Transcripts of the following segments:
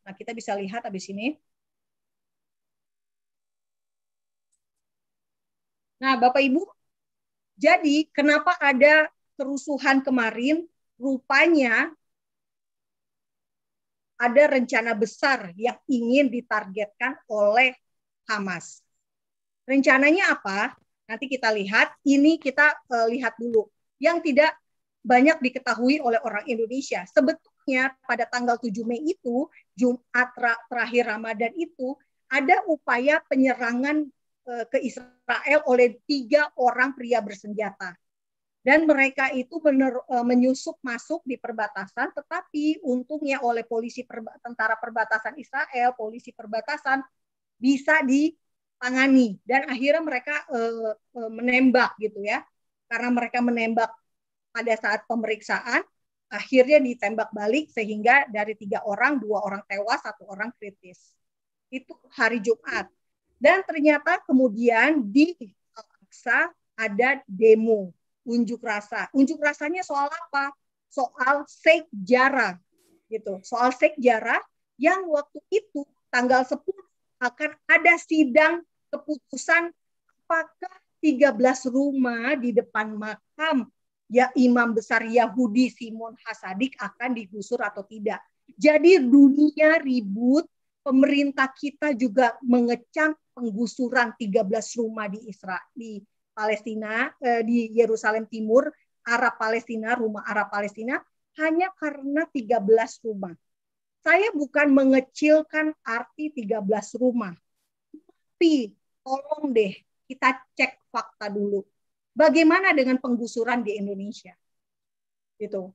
Nah, kita bisa lihat habis ini. Nah, Bapak Ibu, jadi kenapa ada kerusuhan kemarin? Rupanya ada rencana besar yang ingin ditargetkan oleh Hamas. Rencananya apa? Nanti kita lihat. Ini kita lihat dulu. Yang tidak banyak diketahui oleh orang Indonesia. Sebetulnya pada tanggal 7 Mei itu, Jumat terakhir Ramadan itu, ada upaya penyerangan ke Israel oleh 3 orang pria bersenjata. Dan mereka itu menyusup masuk di perbatasan, tetapi untungnya oleh tentara perbatasan Israel, polisi perbatasan, bisa ditangani. Dan akhirnya mereka menembak gitu ya. Karena mereka menembak pada saat pemeriksaan, akhirnya ditembak balik sehingga dari 3 orang, 2 orang tewas, 1 orang kritis. Itu hari Jumat. Dan ternyata kemudian di Al-Aqsa ada demo, unjuk rasa. Unjuk rasanya soal apa? Soal sejarah gitu. Soal sejarah yang waktu itu tanggal 10 akan ada sidang keputusan apakah 13 rumah di depan makam ya imam besar Yahudi Simon Hasadik akan digusur atau tidak. Jadi dunia ribut, pemerintah kita juga mengecam penggusuran 13 rumah di Israel, di Palestina, di Yerusalem Timur, Arab Palestina, rumah Arab Palestina, hanya karena 13 rumah. Saya bukan mengecilkan arti 13 rumah, tapi tolong deh kita cek fakta dulu. Bagaimana dengan penggusuran di Indonesia? Gitu.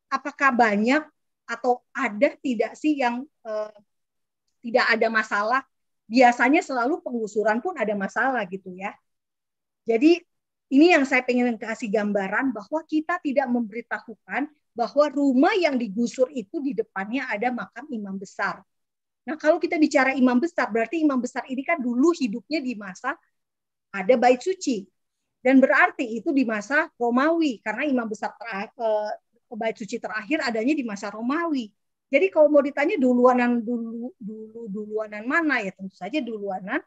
Apakah banyak atau ada tidak sih yang tidak ada masalah? Biasanya selalu penggusuran pun ada masalah gitu ya. Jadi ini yang saya pengen kasih gambaran bahwa kita tidak memberitahukan bahwa rumah yang digusur itu di depannya ada makam imam besar. Nah, kalau kita bicara imam besar, berarti imam besar ini kan dulu hidupnya di masa ada bait suci. Dan berarti itu di masa Romawi, karena imam besar bait suci terakhir adanya di masa Romawi. Jadi kalau mau ditanya duluanan mana, ya tentu saja duluanan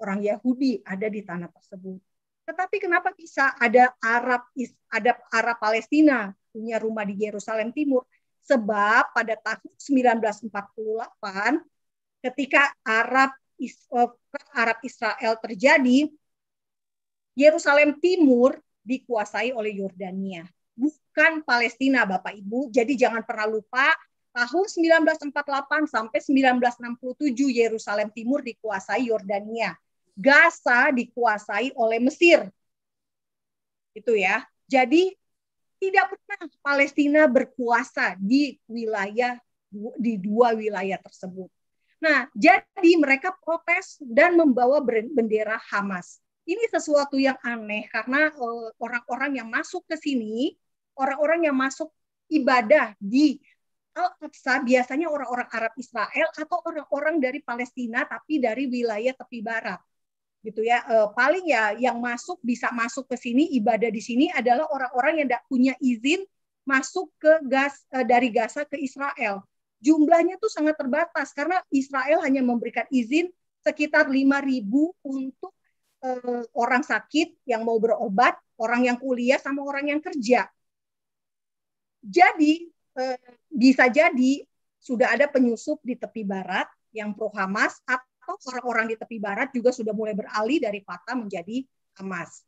orang Yahudi ada di tanah tersebut. Tetapi kenapa bisa ada Arab Palestina punya rumah di Yerusalem Timur? Sebab pada tahun 1948 ketika Arab Israel terjadi, Yerusalem Timur dikuasai oleh Yordania, bukan Palestina, Bapak Ibu. Jadi jangan pernah lupa, tahun 1948 sampai 1967 Yerusalem Timur dikuasai Yordania. Gaza dikuasai oleh Mesir. Itu ya. Jadi tidak pernah Palestina berkuasa di dua wilayah tersebut. Nah, jadi mereka protes dan membawa bendera Hamas. Ini sesuatu yang aneh karena orang-orang yang masuk ke sini, orang-orang yang masuk ibadah di Al-Aqsa biasanya orang-orang Arab Israel atau orang-orang dari Palestina tapi dari wilayah tepi barat. Gitu ya, paling ya yang bisa masuk ke sini ibadah di sini adalah orang-orang yang tidak punya izin masuk dari Gaza ke Israel. Jumlahnya tuh sangat terbatas karena Israel hanya memberikan izin sekitar 5.000 untuk orang sakit yang mau berobat, orang yang kuliah sama orang yang kerja. Jadi bisa jadi sudah ada penyusup di tepi barat yang pro Hamas atau orang-orang di tepi barat juga sudah mulai beralih dari Fatah menjadi Hamas.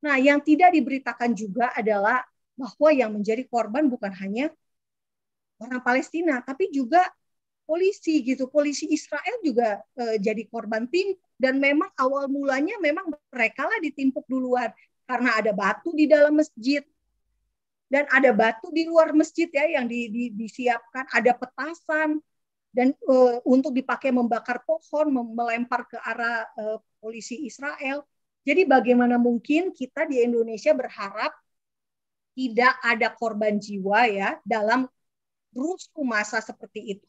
Nah, yang tidak diberitakan juga adalah bahwa yang menjadi korban bukan hanya orang Palestina, tapi juga polisi gitu. Polisi Israel juga jadi korban tim dan memang awal mulanya memang mereka lah ditimpuk duluan karena ada batu di dalam masjid dan ada batu di luar masjid ya yang disiapkan, ada petasan. Dan untuk dipakai membakar pohon, melempar ke arah polisi Israel. Jadi bagaimana mungkin kita di Indonesia berharap tidak ada korban jiwa ya dalam rusuh massa seperti itu.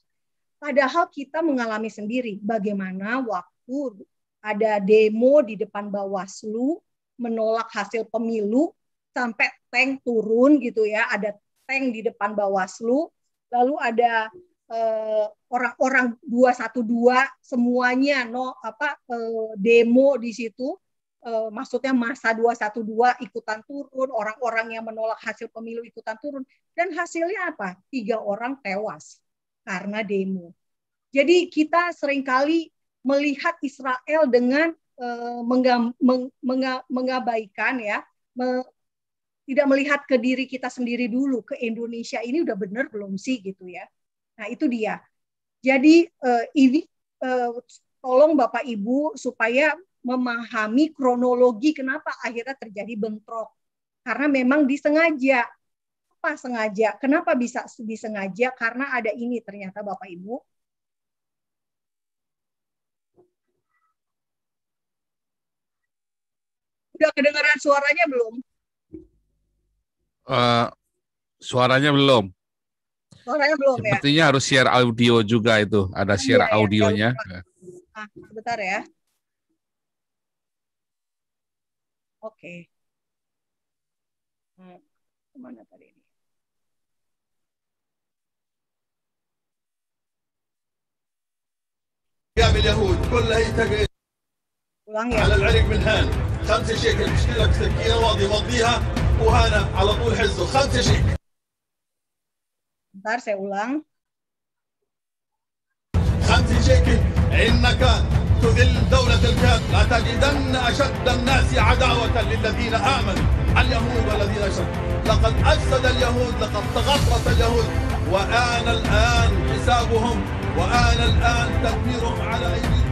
Padahal kita mengalami sendiri bagaimana waktu ada demo di depan Bawaslu menolak hasil pemilu sampai tank turun gitu ya, ada tank di depan Bawaslu, lalu ada orang-orang 212 semuanya demo di situ, maksudnya masa 212 ikutan turun, orang-orang yang menolak hasil pemilu ikutan turun, dan hasilnya apa? 3 orang tewas karena demo. Jadi kita seringkali melihat Israel dengan mengabaikan ya, tidak melihat ke diri kita sendiri dulu, ke Indonesia ini udah benar belum sih gitu ya. Nah itu dia. Jadi ini tolong Bapak Ibu supaya memahami kronologi kenapa akhirnya terjadi bentrok. Karena memang disengaja. Apa sengaja? Kenapa bisa disengaja? Karena ada ini ternyata Bapak Ibu. Udah kedengaran suaranya belum? Suaranya belum. Suaranya belum ya? Sepertinya harus share audio juga itu. Ada share audionya. Sebentar ya. Oke. Kemana tadi ini? اليهود كلها يتقل على العرق من هان 5 شيكل بيشتري لك سكينه واضي يمضيها وهنا على طول حزه 5 شيكل. Bentar saya ulang. 5 شيكل إنك تذل دولة الكاد لا تجدن أشد الناس عداوة للذين آمنوا اليهود والذين أشركوا لقد أفسد اليهود لقد تغطرس اليهود وآن الآن حسابهم وآن الآن تدميرهم على أيديهم.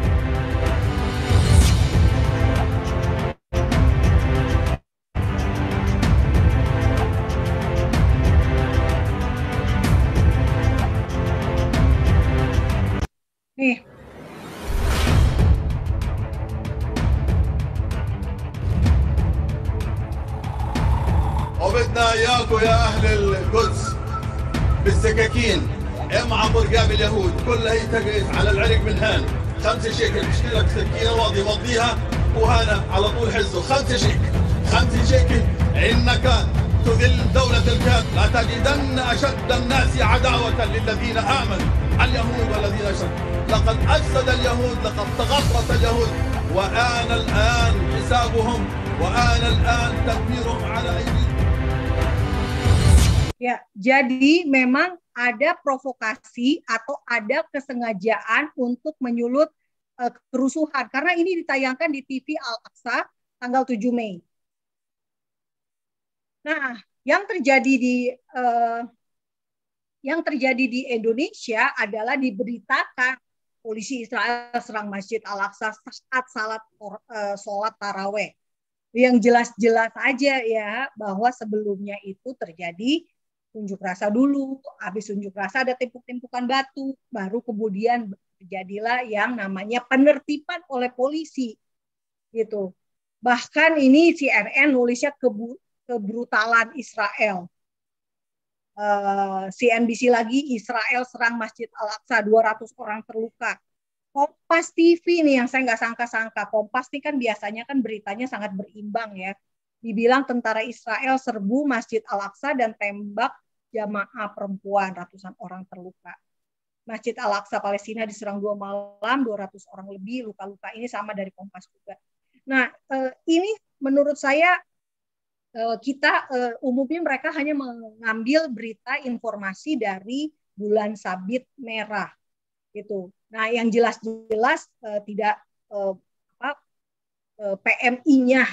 Nih. وبدنا إياكم يا أهل القدس بالسكاكين معبر قابل اليهود كلها يتقيت على العرق من هان 5 شيكل بيشتري لك سكينه واضي يمضيها وهنا على طول حزه 5 شيكل 5 شيكل إنك تذل دولة الكاد لا تجدن أشد الناس عداوة للذين آمنوا اليهود والذين أشركوا لقد أفسد اليهود لقد تغطرس اليهود وآن الآن حسابهم وآن الآن تدميرهم على أيديهم. Ya, jadi memang ada provokasi atau ada kesengajaan untuk menyulut kerusuhan karena ini ditayangkan di TV Al-Aqsa tanggal 7 Mei. Nah, yang terjadi di Indonesia adalah diberitakan polisi Israel serang Masjid Al-Aqsa saat sholat taraweh. Yang jelas-jelas aja ya bahwa sebelumnya itu terjadi unjuk rasa dulu, habis unjuk rasa ada timpuk-timpukan batu, baru kemudian terjadilah yang namanya penertiban oleh polisi, gitu. Bahkan ini CNN nulisnya kebrutalan Israel. CNBC lagi, Israel serang Masjid Al-Aqsa, 200 orang terluka. Kompas TV nih yang saya nggak sangka-sangka. Kompas ini kan biasanya kan beritanya sangat berimbang ya. Dibilang tentara Israel serbu Masjid Al-Aqsa dan tembak jamaah perempuan, ratusan orang terluka. Masjid Al-Aqsa Palestina diserang 2 malam, 200 orang lebih luka-luka. Ini sama dari Kompas juga. Nah, ini menurut saya kita umumnya mereka hanya mengambil berita informasi dari bulan sabit merah gitu. Nah, yang jelas-jelas tidak PMI-nya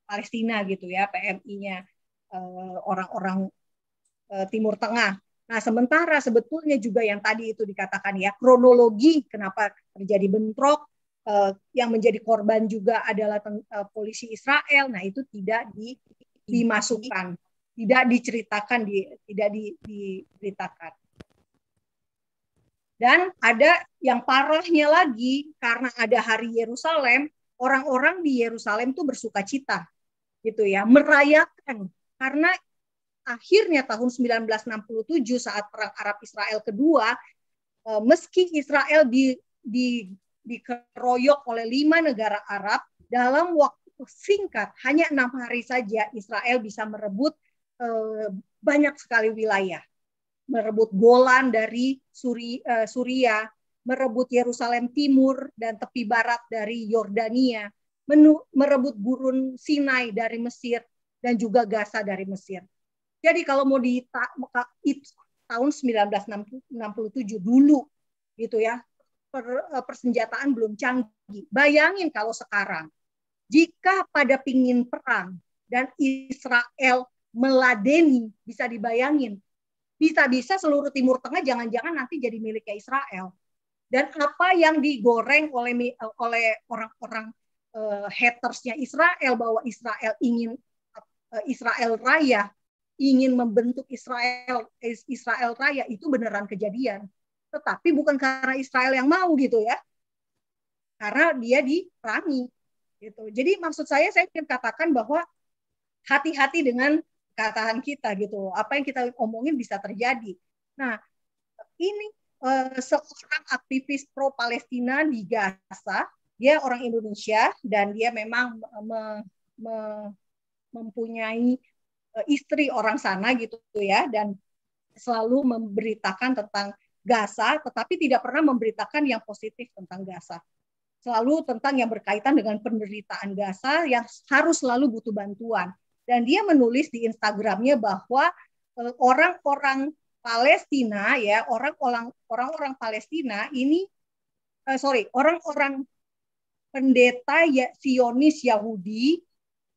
Palestina gitu ya, PMI-nya orang-orang Timur Tengah. Nah, sementara sebetulnya juga yang tadi itu dikatakan ya, kronologi kenapa terjadi bentrok, yang menjadi korban juga adalah polisi Israel. Nah, itu tidak dimasukkan, tidak diceritakan, tidak diberitakan. Dan ada yang parahnya lagi, karena ada Hari Yerusalem, orang-orang di Yerusalem tuh bersuka cita, gitu ya, merayakan. Karena akhirnya tahun 1967 saat Perang Arab Israel kedua, meski Israel dikeroyok oleh 5 negara Arab, dalam waktu singkat, hanya 6 hari saja Israel bisa merebut banyak sekali wilayah. merebut Golan dari Suria, merebut Yerusalem Timur dan tepi barat dari Yordania, merebut gurun Sinai dari Mesir, dan juga Gaza dari Mesir. Jadi kalau mau di tahun 1967 dulu gitu ya, persenjataan belum canggih. Bayangin kalau sekarang, jika pada pingin perang dan Israel meladeni, bisa dibayangin, bisa-bisa seluruh Timur Tengah jangan-jangan nanti jadi miliknya Israel. Dan apa yang digoreng oleh orang-orang hatersnya Israel, bahwa Israel ingin Israel Raya, ingin membentuk Israel Raya, itu beneran kejadian. Tetapi bukan karena Israel yang mau gitu ya, karena dia diperangi gitu. Jadi maksud saya ingin katakan bahwa hati-hati dengan katakan kita gitu. Apa yang kita omongin bisa terjadi. Nah, ini seorang aktivis pro Palestina di Gaza, dia orang Indonesia dan dia memang mempunyai istri orang sana gitu ya, dan selalu memberitakan tentang Gaza, tetapi tidak pernah memberitakan yang positif tentang Gaza. Selalu tentang yang berkaitan dengan penderitaan Gaza yang harus selalu butuh bantuan. Dan dia menulis di Instagramnya bahwa orang-orang Palestina ya, orang-orang Palestina ini orang-orang pendeta Zionis Yahudi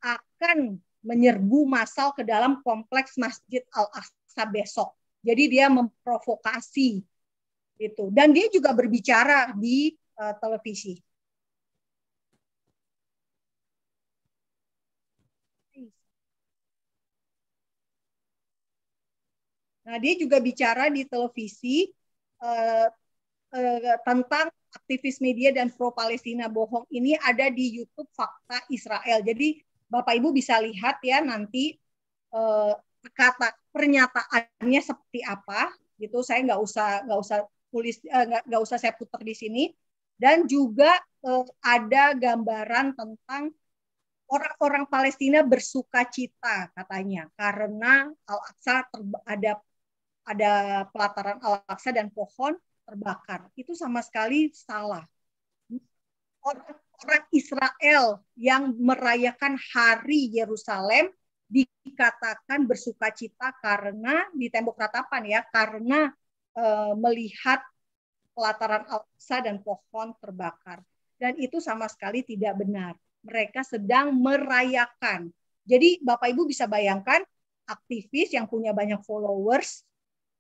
akan menyerbu massal ke dalam kompleks Masjid Al-Aqsa besok. Jadi dia memprovokasi itu. Dan dia juga berbicara di televisi. Nah, dia juga bicara di televisi tentang aktivis media dan pro Palestina bohong ini ada di YouTube Fakta Israel. Jadi Bapak Ibu bisa lihat ya nanti kata pernyataannya seperti apa gitu. Saya nggak usah tulis, nggak usah saya putar di sini. Dan juga ada gambaran tentang orang-orang Palestina bersuka cita katanya karena Al-Aqsa ada pelataran Al-Aqsa dan pohon terbakar. Itu sama sekali salah. Orang Israel yang merayakan Hari Yerusalem dikatakan bersuka cita karena di tembok ratapan ya, karena melihat pelataran Al-Aqsa dan pohon terbakar. Dan itu sama sekali tidak benar. Mereka sedang merayakan. Jadi Bapak Ibu bisa bayangkan aktivis yang punya banyak followers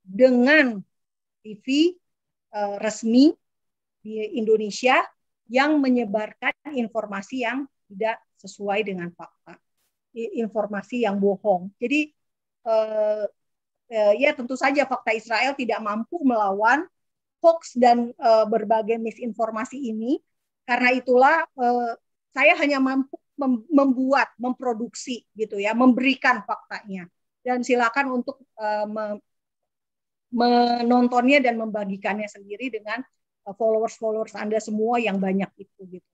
dengan TV resmi di Indonesia yang menyebarkan informasi yang tidak sesuai dengan fakta, informasi yang bohong. Jadi ya tentu saja fakta Israel tidak mampu melawan hoax dan berbagai misinformasi ini. Karena itulah saya hanya mampu memproduksi gitu ya, memberikan faktanya. Dan silakan untuk menontonnya dan membagikannya sendiri dengan followers Anda semua yang banyak itu gitu.